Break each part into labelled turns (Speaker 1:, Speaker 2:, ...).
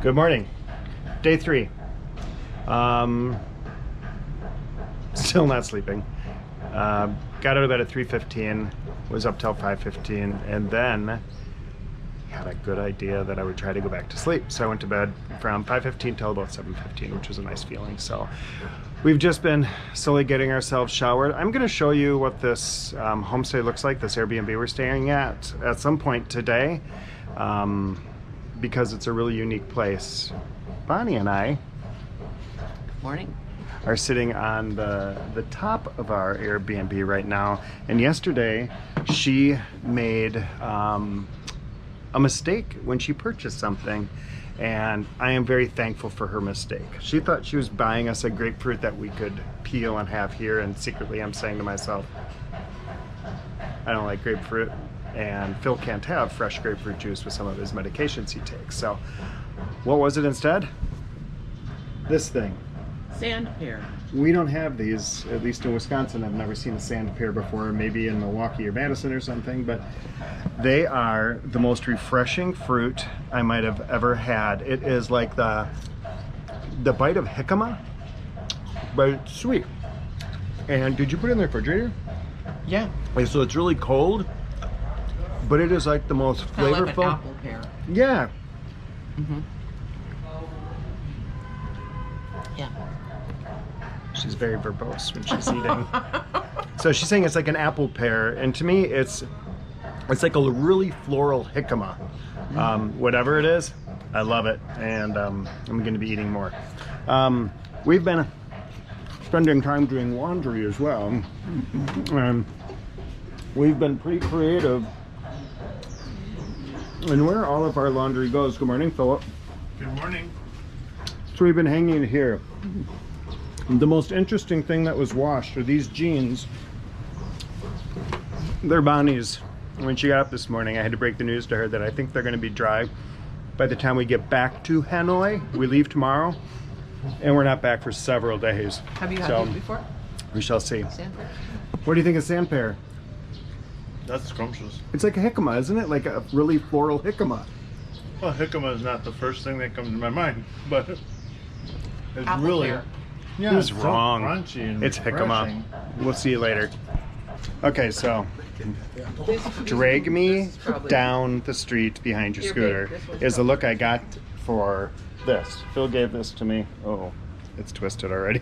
Speaker 1: Good morning. Day 3. Still not sleeping. Got out of bed at 3:15, was up till 5:15, and then had a good idea that I would try to go back to sleep. So I went to bed from 5:15 till about 7:15, which was a nice feeling. So we've just been slowly getting ourselves showered. I'm going to show you what this homestay looks like, this Airbnb we're staying at some point today, because it's a really unique place. Bonnie and I
Speaker 2: Morning.
Speaker 1: are sitting on the top of our Airbnb right now, and yesterday she made a mistake when she purchased something, and I am very thankful for her mistake. She thought she was buying us a grapefruit that we could peel and have here, and secretly I'm saying to myself, I don't like grapefruit, and Phil can't have fresh grapefruit juice with some of his medications he takes. So what was it instead? This thing.
Speaker 2: Sand pear.
Speaker 1: We don't have these, at least in Wisconsin. I've never seen a sand pear before, maybe in Milwaukee or Madison or something, but they are the most refreshing fruit I might have ever had. It is like the bite of jicama, but it's sweet. And did you put it in the refrigerator?
Speaker 2: Yeah.
Speaker 1: Okay, so it's really cold, but it is like the most
Speaker 2: Kind of
Speaker 1: flavorful.
Speaker 2: like an apple pear.
Speaker 1: Yeah.
Speaker 2: Mm-hmm. Yeah.
Speaker 1: She's very verbose when she's eating. So she's saying it's like an apple pear, and to me it's like a really floral jicama. Whatever it is, I love it, and I'm going to be eating more. We've been spending time doing laundry as well. We've been pretty creative in where all of our laundry goes. Good morning, Philip.
Speaker 3: Good morning.
Speaker 1: So we've been hanging it here. The most interesting thing that was washed are these jeans. They're Bonnie's. When she got up this morning, I had to break the news to her that I think they're going to be dry by the time we get back to Hanoi. We leave tomorrow, and we're not back for several days.
Speaker 2: Have you had these before?
Speaker 1: We shall see.
Speaker 2: Sand pear?
Speaker 1: What do you think of sand pear?
Speaker 3: That's scrumptious.
Speaker 1: It's like a jicama, isn't it? Like a really floral jicama.
Speaker 3: Well, jicama is not the first thing that comes to my mind, but it's
Speaker 2: Apple
Speaker 3: really,
Speaker 2: pear.
Speaker 3: yeah,
Speaker 1: He was
Speaker 3: it's
Speaker 1: wrong.
Speaker 3: So crunchy and
Speaker 1: It's jicama.
Speaker 3: refreshing.
Speaker 1: We'll see you later. Okay, so drag me down the street behind your
Speaker 2: Here,
Speaker 1: scooter
Speaker 2: babe, this one's
Speaker 1: is the look I got for this. Phil gave this to me. Oh, it's twisted already.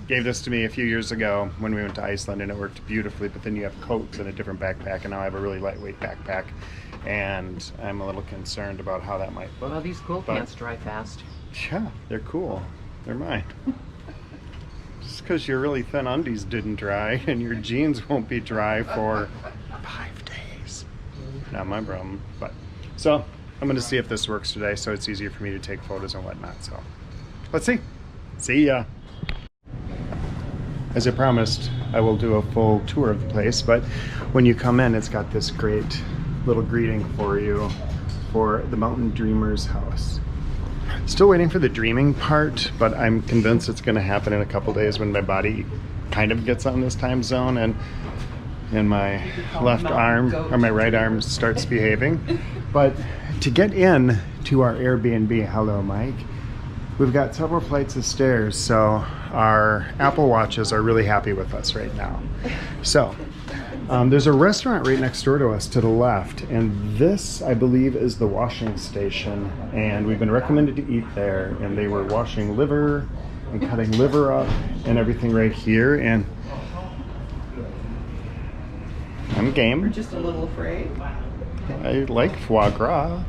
Speaker 1: Gave this to me a few years ago when we went to Iceland, and it worked beautifully, but then you have coats and a different backpack, and now I have a really lightweight backpack, and I'm a little concerned about how that might look.
Speaker 2: Well, these cool
Speaker 1: But-
Speaker 2: pants dry fast.
Speaker 1: Yeah, they're cool. They're mine. Just because your really thin undies didn't dry and your jeans won't be dry for 5 days. Not my problem. But so I'm going to see if this works today, so it's easier for me to take photos and whatnot. So let's see. See ya. As I promised, I will do a full tour of the place, but when you come in, it's got this great little greeting for you for the Mountain Dreamers house. Still waiting for the dreaming part, but I'm convinced it's going to happen in a couple days when my body kind of gets on this time zone and my left arm or my right arm starts behaving. But to get in to our Airbnb, hello Mike, we've got several flights of stairs, so our Apple Watches are really happy with us right now. So there's a restaurant right next door to us to the left, and this, I believe, is the washing station, and we've been recommended to eat there, and they were washing liver and cutting liver up and everything right here, and I'm game.
Speaker 2: We're just a little afraid.
Speaker 1: I like foie gras,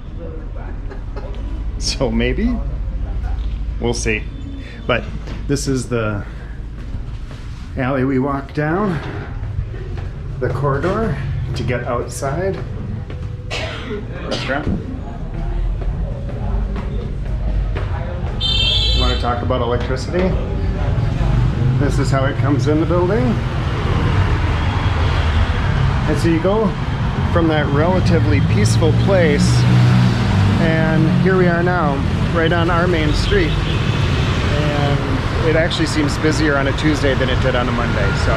Speaker 1: so maybe we'll see. But this is the alley we walk down, the corridor to get outside. Restaurant. You want to talk about electricity? This is how it comes in the building. And so you go from that relatively peaceful place, and here we are now, right on our main street. And it actually seems busier on a Tuesday than it did on a Monday. So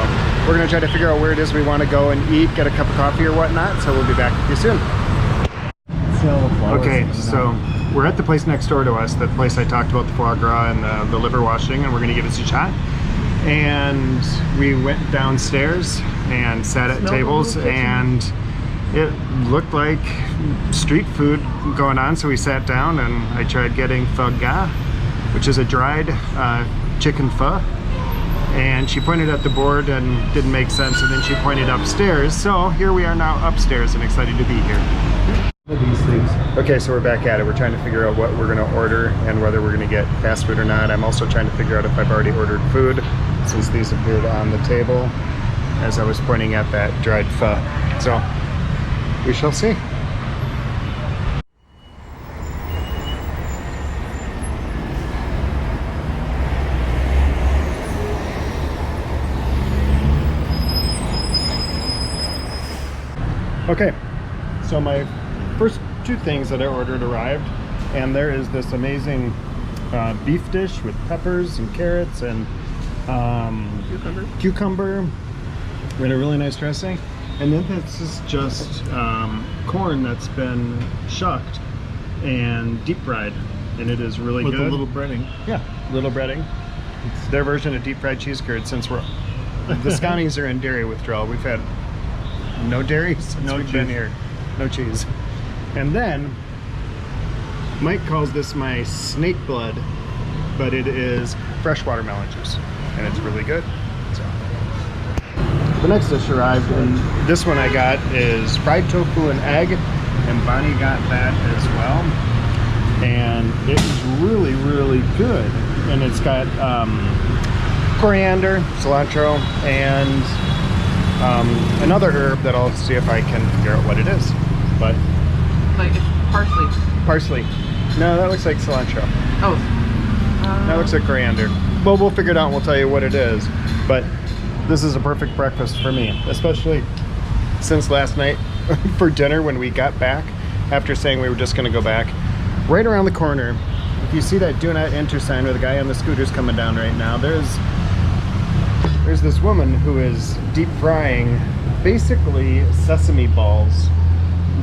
Speaker 1: we're gonna try to figure out where it is we want to go and eat, get a cup of coffee or whatnot. So we'll be back with you soon. Okay, so we're at the place next door to us, the place I talked about, the foie gras and the liver washing, and we're gonna give this a shot. And we went downstairs and sat at tables, and it looked like street food going on, so we sat down and I tried getting foie gras, which is a dried chicken pho. And she pointed at the board and didn't make sense, and then she pointed upstairs. So here we are now upstairs and excited to be here.
Speaker 4: These things.
Speaker 1: Okay, so we're back at it. We're trying to figure out what we're gonna order and whether we're gonna get fast food or not. I'm also trying to figure out if I've already ordered food, since these appeared on the table as I was pointing at that dried pho. So we shall see. Okay, so my first two things that I ordered arrived, and there is this amazing beef dish with peppers and carrots and cucumber with a really nice dressing. And then this is just corn that's been shucked and deep fried, and it is really
Speaker 3: With
Speaker 1: good.
Speaker 3: a little breading.
Speaker 1: Yeah, little breading. It's their version of deep fried cheese curd, since the Scotties are in dairy withdrawal. We've had no dairy since we've been here. No cheese. And then Mike calls this my snake blood, but it is fresh watermelon juice, and it's really good. So the next dish arrived, and this one I got is fried tofu and egg, and Bonnie got that as well. And it is really, really good. And it's got coriander, cilantro, and another herb that I'll see if I can figure out what it is. But
Speaker 2: Like it's parsley.
Speaker 1: parsley. No, that looks like cilantro.
Speaker 2: Oh.
Speaker 1: That looks like coriander. Well, we'll figure it out and we'll tell you what it is. But this is a perfect breakfast for me, especially since last night for dinner when we got back, after saying we were just going to go back. Right around the corner, if you see that do not enter sign with the guy on the scooter's coming down right now, there's this woman who is deep frying basically sesame balls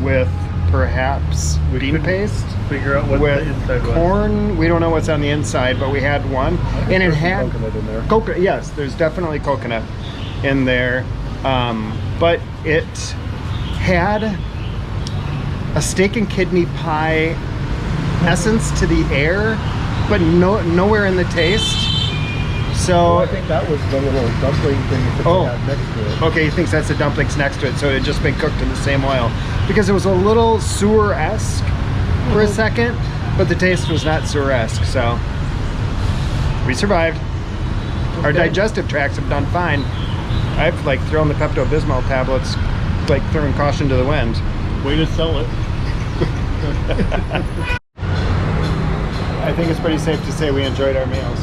Speaker 1: with perhaps bean paste,
Speaker 3: Figure out what
Speaker 1: with
Speaker 3: the inside was.
Speaker 1: corn. We don't know what's on the inside, but we had one, and it had
Speaker 4: Coconut in there.
Speaker 1: coconut. Yes, there's definitely coconut in there, but it had a steak and kidney pie essence to the air, but nowhere in the taste. So
Speaker 4: Well, I think that was the little dumpling thing that
Speaker 1: Oh.
Speaker 4: they had next to it.
Speaker 1: okay, he thinks that's the dumplings next to it, so it had just been cooked in the same oil, because it was a little sewer-esque for a second, but the taste was not sewer-esque. So we survived. Our
Speaker 4: Okay.
Speaker 1: digestive tracts have done fine. I've like thrown the Pepto-Bismol tablets, like throwing caution to the wind.
Speaker 3: Way to sell it.
Speaker 1: I think it's pretty safe to say we enjoyed our meals.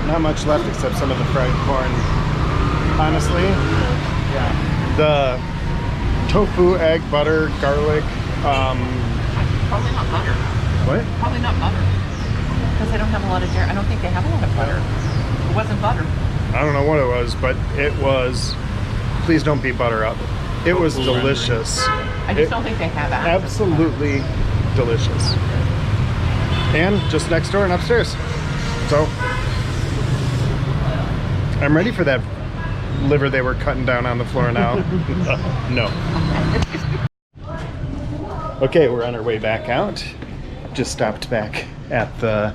Speaker 1: Not much left except some of the fried corn. Honestly, yeah. The tofu, egg, butter, garlic.
Speaker 2: Probably not butter.
Speaker 1: What?
Speaker 2: Probably not butter. Because they don't have a lot of dairy. I don't think they have a lot of butter. It wasn't butter.
Speaker 1: I don't know what it was, but it was. Please don't beat butter up. It was
Speaker 3: Tofu
Speaker 1: delicious.
Speaker 2: I just don't think they have access to butter.
Speaker 1: Absolutely delicious. And just next door and upstairs. So I'm ready for that liver they were cutting down on the floor now. No. Okay, we're on our way back out. Just stopped back at the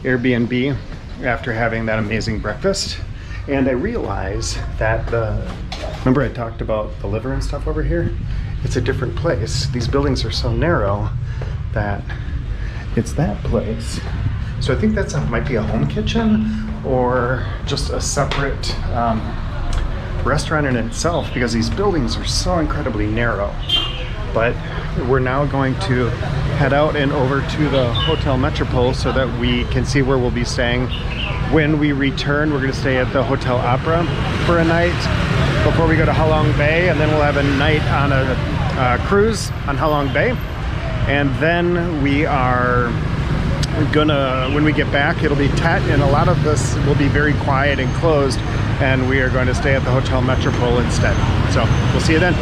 Speaker 1: Airbnb after having that amazing breakfast. And I realize that remember I talked about the liver and stuff over here? It's a different place. These buildings are so narrow that it's that place. So I think that's might be a home kitchen or just a separate restaurant in itself, because these buildings are so incredibly narrow. But we're now going to head out and over to the Hotel Metropole so that we can see where we'll be staying. When we return, we're going to stay at the Hotel Opera for a night before we go to Halong Bay, and then we'll have a night on a cruise on Halong Bay. And then we are gonna, when we get back, it'll be Tet, and a lot of this will be very quiet and closed, and we are going to stay at the Hotel Metropole instead. So we'll see you then.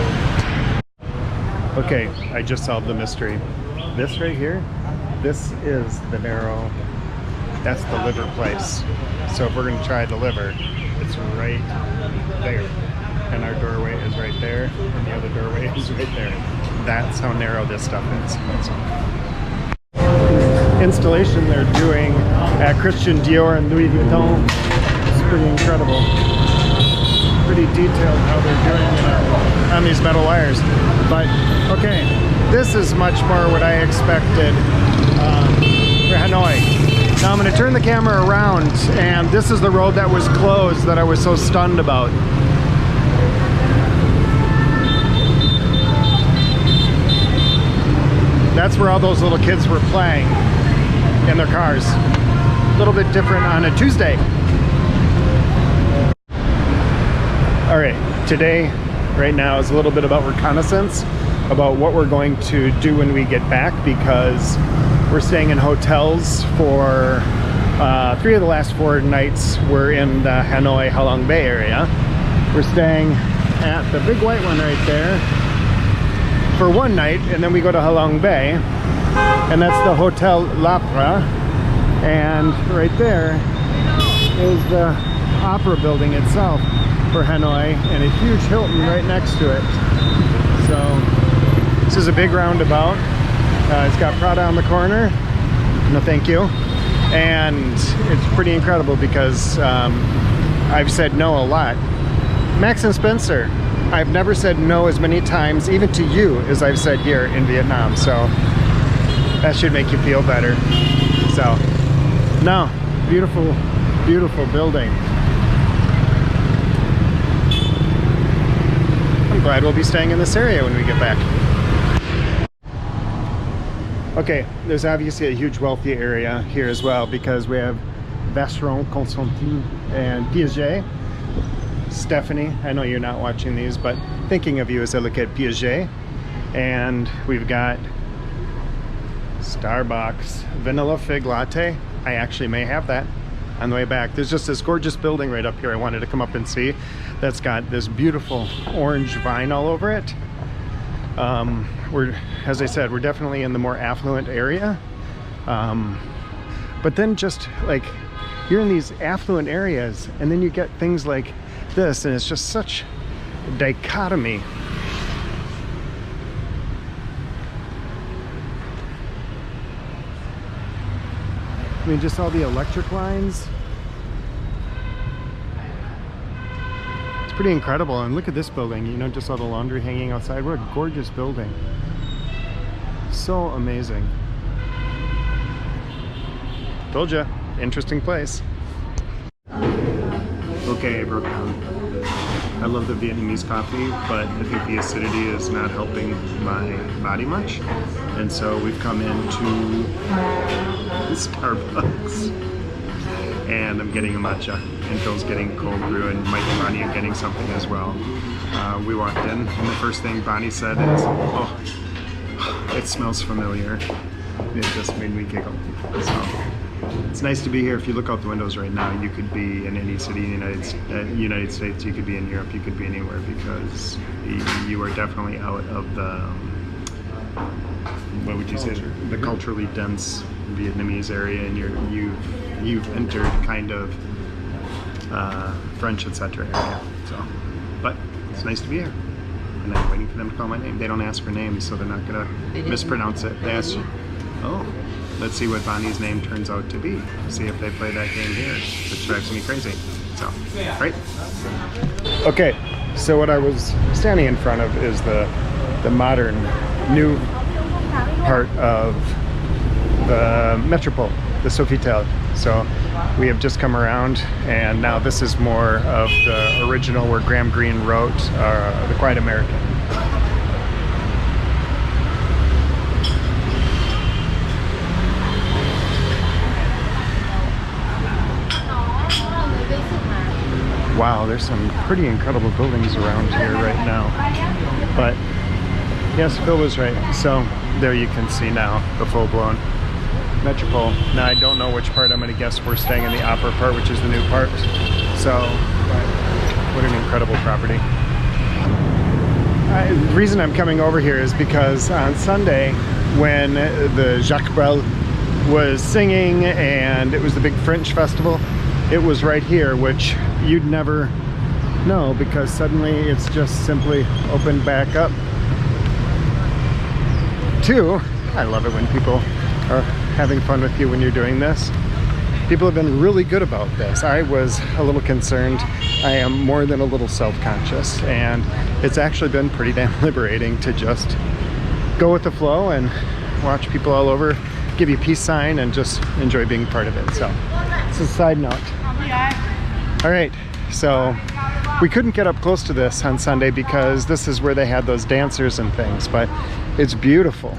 Speaker 1: Okay, I just solved the mystery. This right here, this is the narrow, that's the liver place. So if we're gonna try the liver, it's right there. And our doorway is right there, and the other doorway is right there. That's how narrow this stuff is. Installation they're doing at Christian Dior and Louis Vuitton. It's pretty incredible. Pretty detailed how they're doing it on these metal wires. But okay, this is much more what I expected for Hanoi. Now I'm going to turn the camera around, and this is the road that was closed that I was so stunned about. That's where all those little kids were playing in their cars. A little bit different on a Tuesday. All right, today, right now, is a little bit about reconnaissance, about what we're going to do when we get back, because we're staying in hotels for 3 of the last 4 nights. We're in the Hanoi, Halong Bay area. We're staying at the big white one right there for 1 night, and then we go to Halong Bay, and that's the Hotel Lapra, and right there is the opera building itself for Hanoi, and a huge Hilton right next to it. So this is a big roundabout. It's got Prada on the corner. No thank you. And it's pretty incredible because I've said no a lot. Max and Spencer, I've never said no as many times, even to you, as I've said here in Vietnam. So that should make you feel better. So, no, beautiful, beautiful building. I'm glad we'll be staying in this area when we get back. Okay, there's obviously a huge wealthy area here as well, because we have Vacheron Constantin and Piaget. Stephanie, I know you're not watching these, but thinking of you as I look at Piaget. And we've got Starbucks vanilla fig latte. I actually may have that on the way back. There's just this gorgeous building right up here I wanted to come up and see, that's got this beautiful orange vine all over it. As I said, we're definitely in the more affluent area. But then just like, you're in these affluent areas, and then you get things like this, and it's just such a dichotomy. I mean, just all the electric lines. It's pretty incredible. And look at this building, you know, just all the laundry hanging outside. What a gorgeous building. So amazing. Told ya, interesting place. Okay, I broke down. I love the Vietnamese coffee, but I think the acidity is not helping my body much. And so we've come into Starbucks, and I'm getting a matcha, and Phil's getting cold brew, and Mike and Bonnie are getting something as well. We walked in, and the first thing Bonnie said is, "Oh, it smells familiar." It just made me giggle. So it's nice to be here. If you look out the windows right now, you could be in any city in the United States, you could be in Europe, you could be anywhere, because you are definitely out of the, what would you say, the culturally dense Vietnamese area, and you've entered kind of French, etc. area. So, but it's nice to be here, and I'm waiting for them to call my name. They don't ask for names, so they're not gonna mispronounce it. They ask, oh, let's see what Bonnie's name turns out to be. See if they play that game here, which drives me crazy. So, right? Okay, so what I was standing in front of is the modern, new part of the Metropole, the Sofitel. So we have just come around, and now this is more of the original where Graham Greene wrote The Quiet American. Wow, there's some pretty incredible buildings around here right now. But yes, Phil was right. So there you can see now the full-blown Metropole. Now I don't know which part I'm going to guess. We're staying in the opera part, which is the new part. So what an incredible property. The reason I'm coming over here is because on Sunday, when the Jacques Brel was singing and it was the big French festival, it was right here, which you'd never know because suddenly it's just simply opened back up. Two, I love it when people are having fun with you when you're doing this. People have been really good about this. I was a little concerned. I am more than a little self-conscious, and it's actually been pretty damn liberating to just go with the flow and watch people all over give you peace sign and just enjoy being part of it. So it's a side note. All right, so we couldn't get up close to this on Sunday because this is where they had those dancers and things, but it's beautiful.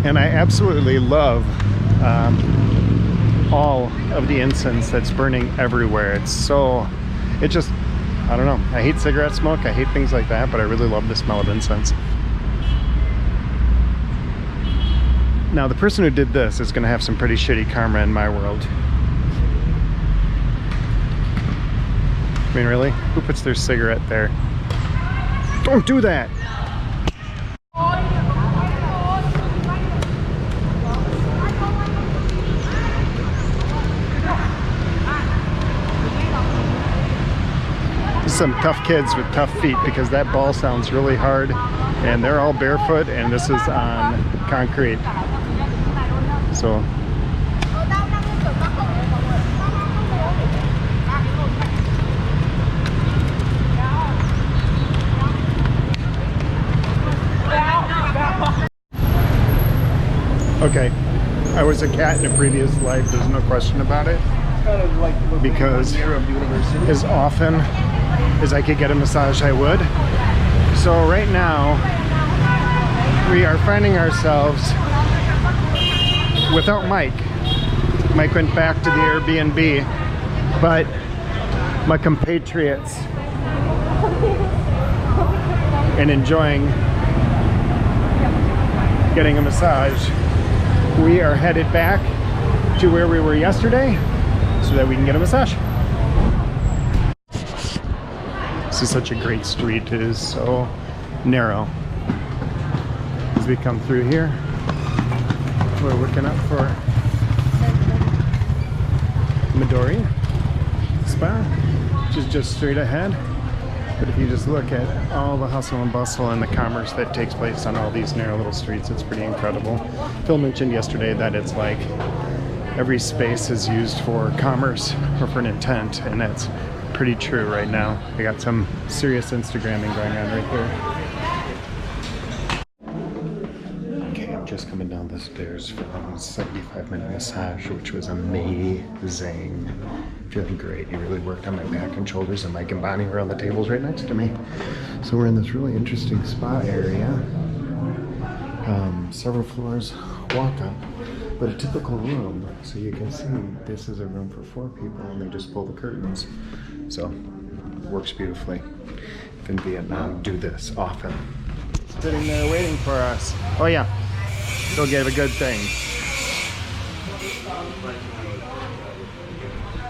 Speaker 1: And I absolutely love all of the incense that's burning everywhere. It just, I don't know. I hate cigarette smoke. I hate things like that, but I really love the smell of incense. Now, the person who did this is going to have some pretty shitty karma in my world. I mean, really? Who puts their cigarette there? Don't do that! Some tough kids with tough feet because that ball sounds really hard and they're all barefoot and this is on concrete. So okay, I was a cat in a previous life, there's no question about it, because as often as I could get a massage, I would. So right now we are finding ourselves without Mike. Mike went back to the Airbnb, but my compatriots and enjoying getting a massage, we are headed back to where we were yesterday so that we can get a massage. This is such a great street. It is so narrow. As we come through here, we're looking up for Midori Spa, which is just straight ahead. But if you just look at all the hustle and bustle and the commerce that takes place on all these narrow little streets, it's pretty incredible. Phil mentioned yesterday that it's like every space is used for commerce or for an intent, and that's pretty true right now. I got some serious Instagramming going on right here. Okay, I'm just coming down the stairs from a 75-minute massage, which was amazing. Feeling great. He really worked on my back and shoulders, and Mike and Bonnie were on the tables right next to me. So we're in this really interesting spa area. Several floors walk up, but a typical room. So you can see this is a room for 4 people, and they just pull the curtains. So it works beautifully. If in Vietnam, do this often. Sitting there waiting for us. Oh yeah, Phil gave a good thing.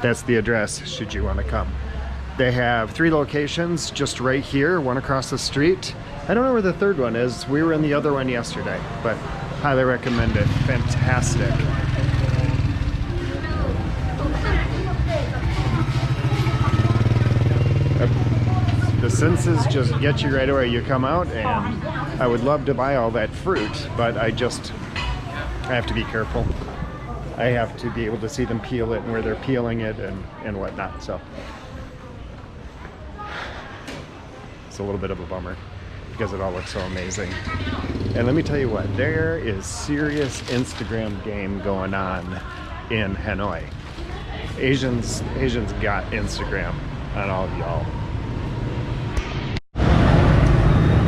Speaker 1: That's the address should you want to come. They have 3 locations just right here, one across the street. I don't know where the third one is. We were in the other one yesterday, but highly recommend it. Fantastic. The senses just get you right away. You come out, and I would love to buy all that fruit, but I have to be careful. I have to be able to see them peel it and where they're peeling it and whatnot. So it's a little bit of a bummer because it all looks so amazing. And let me tell you what, there is serious Instagram game going on in Hanoi. Asians got Instagram on all of y'all.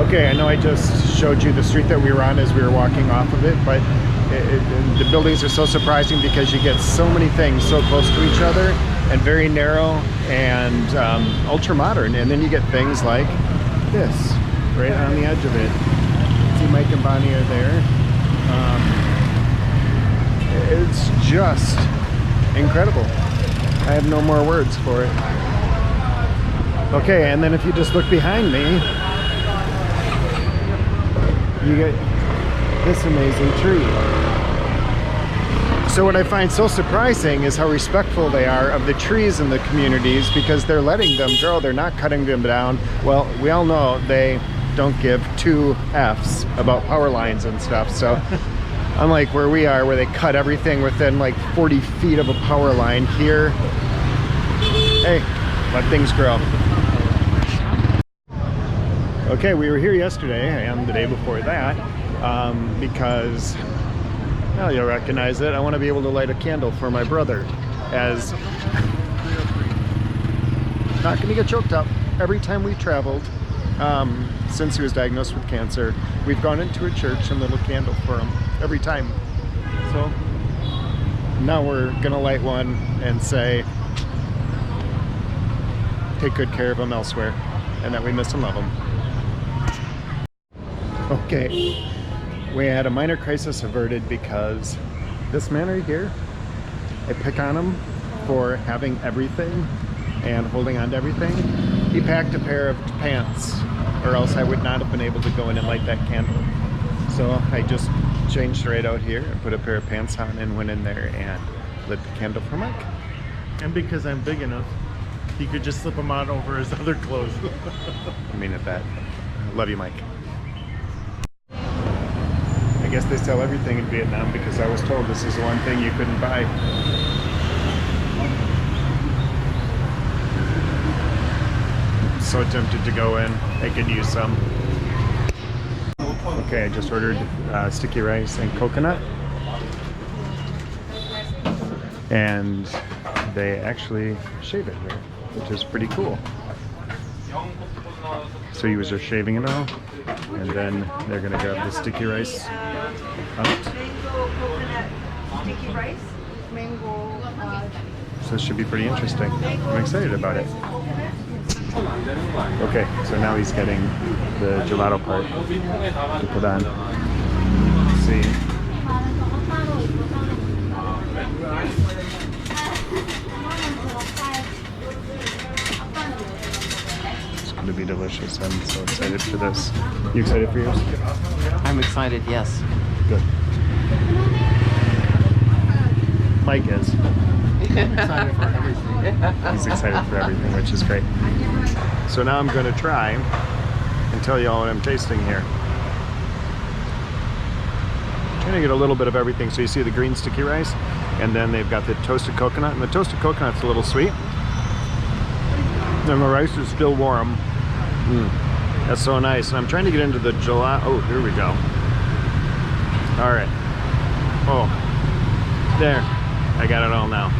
Speaker 1: Okay, I know I just showed you the street that we were on as we were walking off of it, but the buildings are so surprising because you get so many things so close to each other and very narrow and ultra modern, and then you get things like this right on the edge of it. See, Mike and Bonnie are there. It's just incredible. I have no more words for it. Okay, and then if you just look behind me, you get this amazing tree. So what I find so surprising is how respectful they are of the trees in the communities, because they're letting them grow, they're not cutting them down. Well, we all know they don't give two F's about power lines and stuff, so unlike where we are, where they cut everything within like 40 feet of a power line, here, hey, let things grow. Okay, we were here yesterday and the day before that because, well, you'll recognize it. I want to be able to light a candle for my brother, as not going to get choked up. Every time we traveled, since he was diagnosed with cancer, we've gone into a church and lit a candle for him every time. So now we're going to light one and say, take good care of him elsewhere, and that we miss and love him. Okay, we had a minor crisis averted because this man right here, I pick on him for having everything and holding on to everything. He packed a pair of pants, or else I would not have been able to go in and light that candle. So I just changed right out here and put a pair of pants on and went in there and lit the candle for Mike.
Speaker 3: And because I'm big enough, he could just slip them on over his other clothes.
Speaker 1: I mean it that. Love you, Mike. I guess they sell everything in Vietnam because I was told this is the one thing you couldn't buy. So tempted to go in. I could use some. Okay, I just ordered sticky rice and coconut. And they actually shave it here, which is pretty cool. So he was just shaving it all, and then they're gonna grab the sticky rice out.
Speaker 5: Mango coconut sticky rice. Mango.
Speaker 1: So this should be pretty interesting. I'm excited about it. Okay, so now he's getting the gelato part to put on. Let's see. It's going to be delicious. I'm so excited for this. You excited for yours?
Speaker 6: I'm excited, yes.
Speaker 1: Good. Mike is.
Speaker 4: Excited for everything.
Speaker 1: He's excited for everything, which is great. So now I'm going to try and tell you all what I'm tasting here. I'm trying to get a little bit of everything. So you see the green sticky rice, and then they've got the toasted coconut, and the toasted coconut's a little sweet. And the rice is still warm. That's so nice. And I'm trying to get into the gelato. Oh, here we go. All right. Oh, there. I got it all now.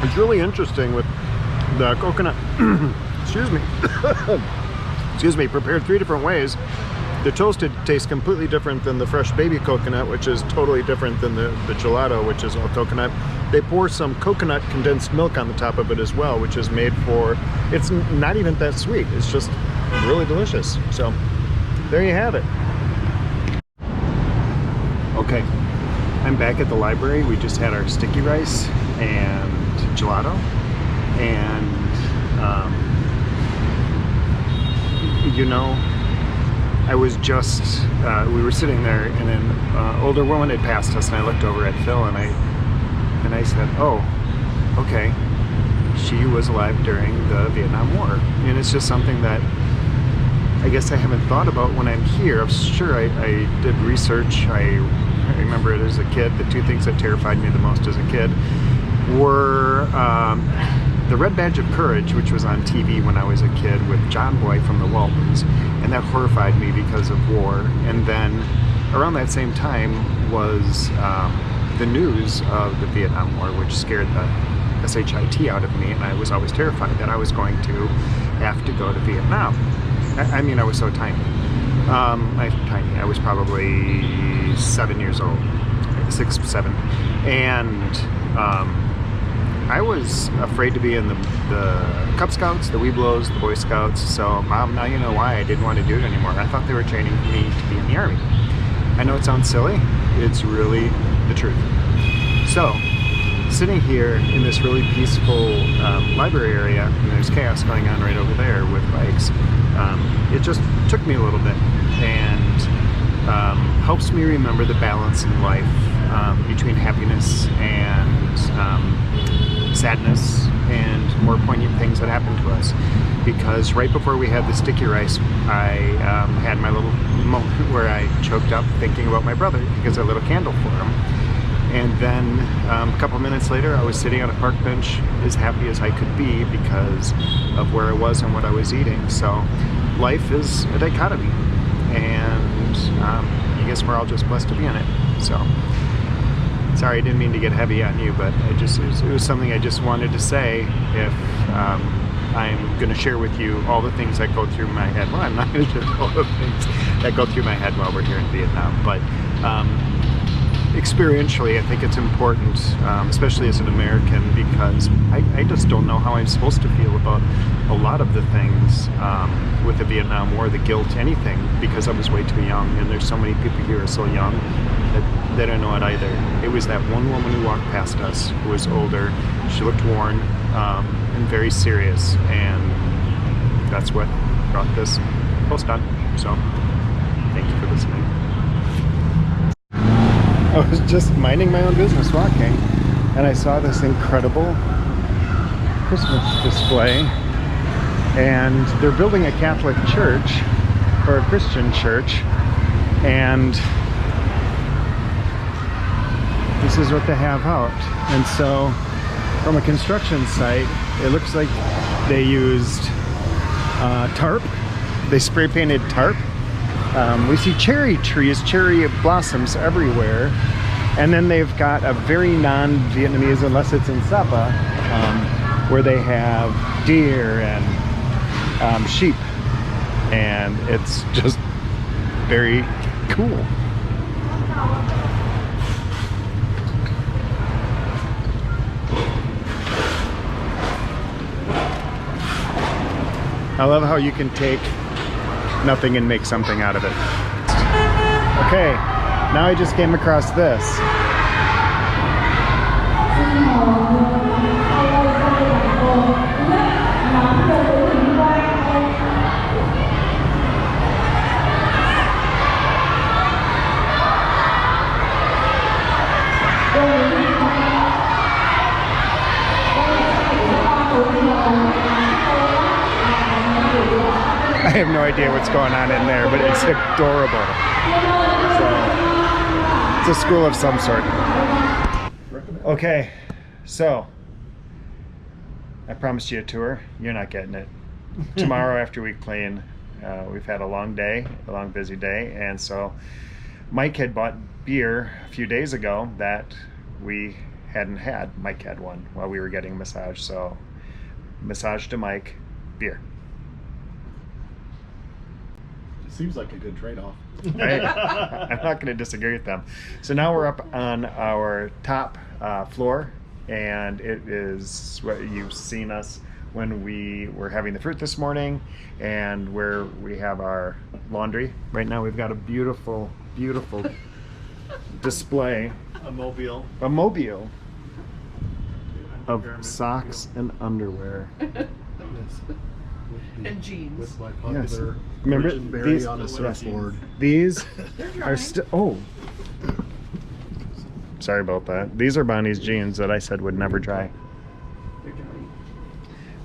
Speaker 1: It's really interesting with the coconut. Excuse me. Excuse me. Prepared 3 different ways. The toasted tastes completely different than the fresh baby coconut, which is totally different than the gelato, which is all coconut. They pour some coconut condensed milk on the top of it as well, which is made for, it's not even that sweet. It's just really delicious. So there you have it. Okay, I'm back at the library. We just had our sticky rice and gelato, and you know, I was just, we were sitting there, and an older woman had passed us, and I looked over at Phil, and I said, oh, okay, she was alive during the Vietnam War. And it's just something that I guess I haven't thought about when I'm here. I'm sure I did research. I remember it as a kid. The 2 things that terrified me the most as a kid were the Red Badge of Courage, which was on TV when I was a kid with John Boy from the Waltons, and that horrified me because of war. And then around that same time was the news of the Vietnam War, which scared the SHIT out of me, and I was always terrified that I was going to have to go to Vietnam. I mean, I was so tiny. I was probably 7 years old, 6, 7, and I was afraid to be in the Cub Scouts, the Webelos, the Boy Scouts. So, Mom, now you know why I didn't want to do it anymore. I thought they were training me to be in the Army. I know it sounds silly. It's really the truth. So, sitting here in this really peaceful library area, and there's chaos going on right over there with bikes, it just took me a little bit and helps me remember the balance in life between happiness and sadness and more poignant things that happen to us. Because right before we had the sticky rice, I had my little moment where I choked up thinking about my brother because I lit a candle for him. And then a couple minutes later, I was sitting on a park bench as happy as I could be because of where I was and what I was eating. So life is a dichotomy, and I guess we're all just blessed to be in it. So sorry, I didn't mean to get heavy on you, but it was something I just wanted to say. If I'm going to share with you all the things that go through my head. Well, I'm not going to share all the things that go through my head while we're here in Vietnam, but experientially, I think it's important, especially as an American, because I just don't know how I'm supposed to feel about a lot of the things with the Vietnam War, the guilt, anything, because I was way too young, and there's so many people here who are so young that they don't know it either. It was that one woman who walked past us who was older. She looked worn and very serious, and that's what brought this post on. So, thank you for listening. I was just minding my own business walking, and I saw this incredible Christmas display, and they're building a Catholic church or a Christian church, and this is what they have out. And so from a construction site, it looks like they used tarp. They spray painted tarp. We see cherry trees, cherry blossoms everywhere, and then they've got a very non-Vietnamese, unless it's in Sapa, where they have deer and sheep, and it's just very cool. I love how you can take nothing and make something out of it. Okay, now I just came across this. I have no idea what's going on in there, but it's adorable. So, it's a school of some sort. Okay, so I promised you a tour. You're not getting it. Tomorrow after we clean, we've had a long day, a long busy day, and so Mike had bought beer a few days ago that we hadn't had. Mike had one while we were getting a massage, so massage to Mike, beer.
Speaker 4: Seems like a good trade-off.
Speaker 1: Right? I'm not going to disagree with them. So now we're up on our top floor, and it is what you've seen us when we were having the fruit this morning, and where we have our laundry. Right now we've got a beautiful, beautiful display.
Speaker 3: A mobile.
Speaker 1: A mobile of socks and underwear.
Speaker 2: And jeans.
Speaker 4: With my
Speaker 1: Yes.
Speaker 4: popular
Speaker 1: Remember
Speaker 4: Virgin Berry
Speaker 1: these
Speaker 4: on a surfboard.
Speaker 1: These
Speaker 2: They're
Speaker 1: are
Speaker 2: drying.
Speaker 1: still. Oh, sorry about that. These are Bonnie's jeans that I said would never dry.
Speaker 2: They're drying.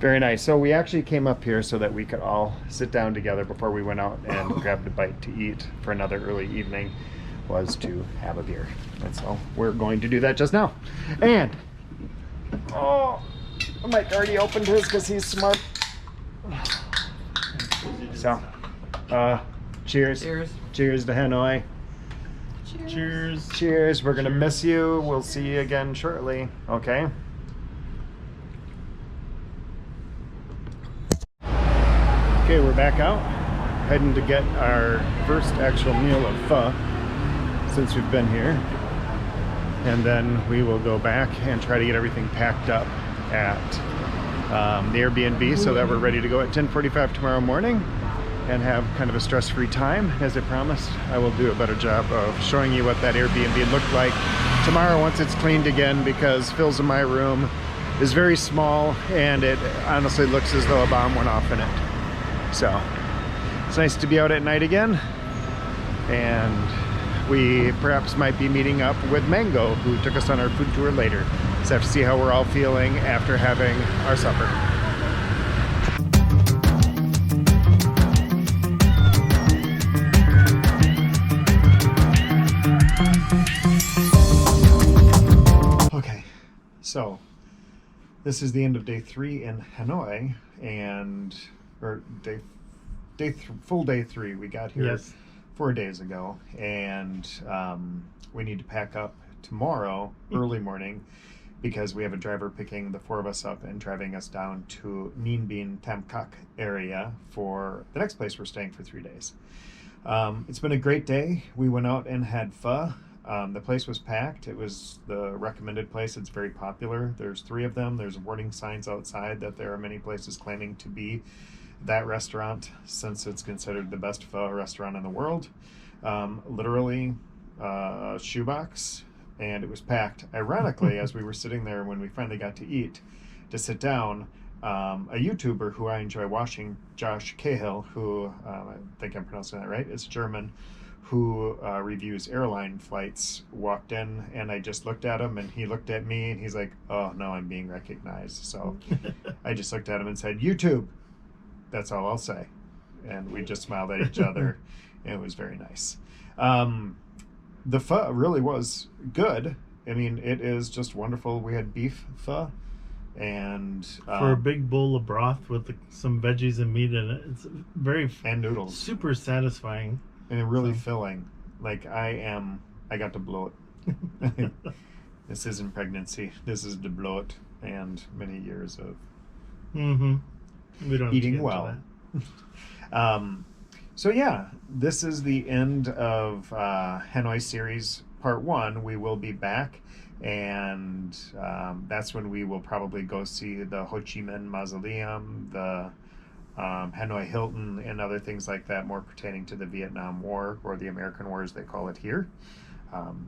Speaker 1: Very nice. So we actually came up here so that we could all sit down together before we went out and grabbed a bite to eat for another early evening, was to have a beer. And so we're going to do that just now. And oh, Mike already opened his because he's smart. So, cheers.
Speaker 2: Cheers.
Speaker 1: Cheers to Hanoi.
Speaker 3: Cheers.
Speaker 1: Cheers. We're going to miss you. We'll see you again shortly. Okay? Okay, we're back out. Heading to get our first actual meal of pho since we've been here. And then we will go back and try to get everything packed up at the Airbnb so that we're ready to go at 10:45 tomorrow morning and have kind of a stress-free time. As I promised, I will do a better job of showing you what that Airbnb looked like tomorrow once it's cleaned again, because Phil's in my room is very small and it honestly looks as though a bomb went off in it. So it's nice to be out at night again, and we perhaps might be meeting up with Mango, who took us on our food tour later. So have to see how we're all feeling after having our supper. Okay, so this is the end of day 3 in Hanoi, and full day 3. We got here 4 days ago, and we need to pack up tomorrow early morning because we have a driver picking the 4 of us up and driving us down to Ninh Binh Tam Kak area for the next place we're staying for 3 days. It's been a great day. We went out and had pho. The place was packed. It was the recommended place. It's very popular. There's 3 of them. There's warning signs outside that there are many places claiming to be that restaurant, since it's considered the best pho restaurant in the world. Literally a shoebox, and it was packed. Ironically, as we were sitting there when we finally got to eat, to sit down, a YouTuber who I enjoy watching, Josh Cahill, who I think I'm pronouncing that right, is German, who reviews airline flights, walked in, and I just looked at him and he looked at me and he's like, "Oh no, I'm being recognized." So I just looked at him and said, "YouTube." That's all I'll say. And we just smiled at each other, and it was very nice. The pho really was good. I mean, it is just wonderful. We had beef pho, and
Speaker 3: for a big bowl of broth with some veggies and meat in it. It's very
Speaker 1: and noodles,
Speaker 3: super satisfying,
Speaker 1: and really filling. Like I got to bloat. This isn't pregnancy. This is the bloat and many years of
Speaker 3: we don't
Speaker 1: eating well. So yeah, this is the end of Hanoi series part 1. We will be back, and that's when we will probably go see the Ho Chi Minh Mausoleum, the Hanoi Hilton, and other things like that, more pertaining to the Vietnam War, or the American War as they call it here.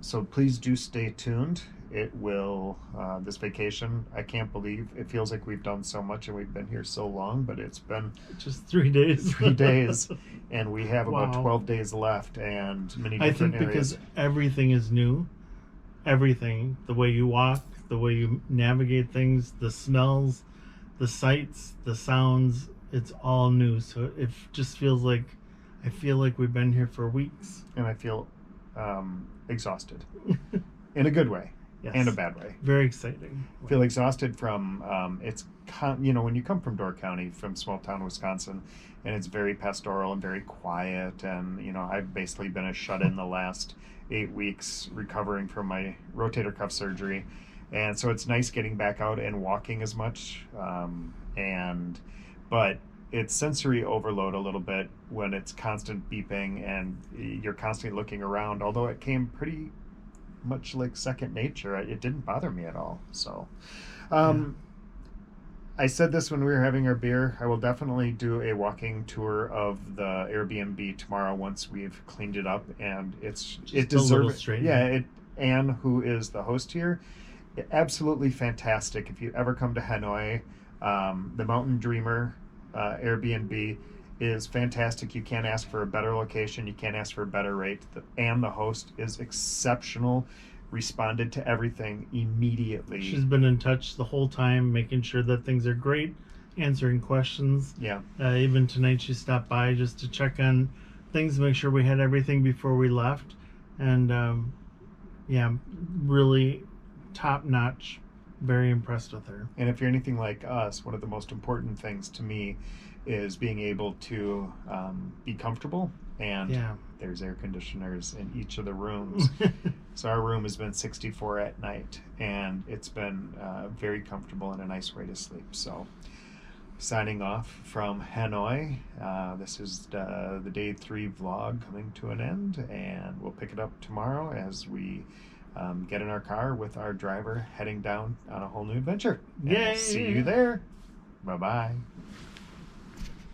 Speaker 1: So please do stay tuned. It will, this vacation, I can't believe, it feels like we've done so much and we've been here so long, but it's been
Speaker 3: just 3 days.
Speaker 1: 3 days, and we have about 12 days left, and many different areas.
Speaker 3: Because everything is new. Everything, the way you walk, the way you navigate things, the smells, the sights, the sounds, it's all new. So it just feels like, I feel like we've been here for weeks.
Speaker 1: And I feel exhausted in a good way.
Speaker 3: Yes.
Speaker 1: And a bad way.
Speaker 3: Very exciting.
Speaker 1: I feel exhausted from when you come from Door County, from small town Wisconsin, and it's very pastoral and very quiet, and I've basically been a shut-in the last 8 weeks recovering from my rotator cuff surgery, and so it's nice getting back out and walking as much, but it's sensory overload a little bit when it's constant beeping and you're constantly looking around, although it came pretty much like second nature. It didn't bother me at all. So I said this when we were having our beer. I will definitely do a walking tour of the Airbnb tomorrow once we've cleaned it up, and it deserves it. Yeah, Anne, who is the host here, absolutely fantastic. If you ever come to Hanoi, the Mountain Dreamer Airbnb is fantastic. You can't ask for a better location. You can't ask for a better rate. And the host is exceptional. Responded to everything immediately.
Speaker 3: She's been in touch the whole time, making sure that things are great, answering questions.
Speaker 1: Yeah.
Speaker 3: Even tonight she stopped by just to check on things, make sure we had everything before we left. And really top notch. Very impressed with her.
Speaker 1: And if you're anything like us, one of the most important things to me is being able to be comfortable, and there's air conditioners in each of the rooms. So our room has been 64 at night, and it's been very comfortable and a nice way to sleep. So signing off from Hanoi, this is the day 3 vlog coming to an end, and we'll pick it up tomorrow as we get in our car with our driver heading down on a whole new adventure. And we'll
Speaker 3: Yay!
Speaker 1: see you there. Bye bye.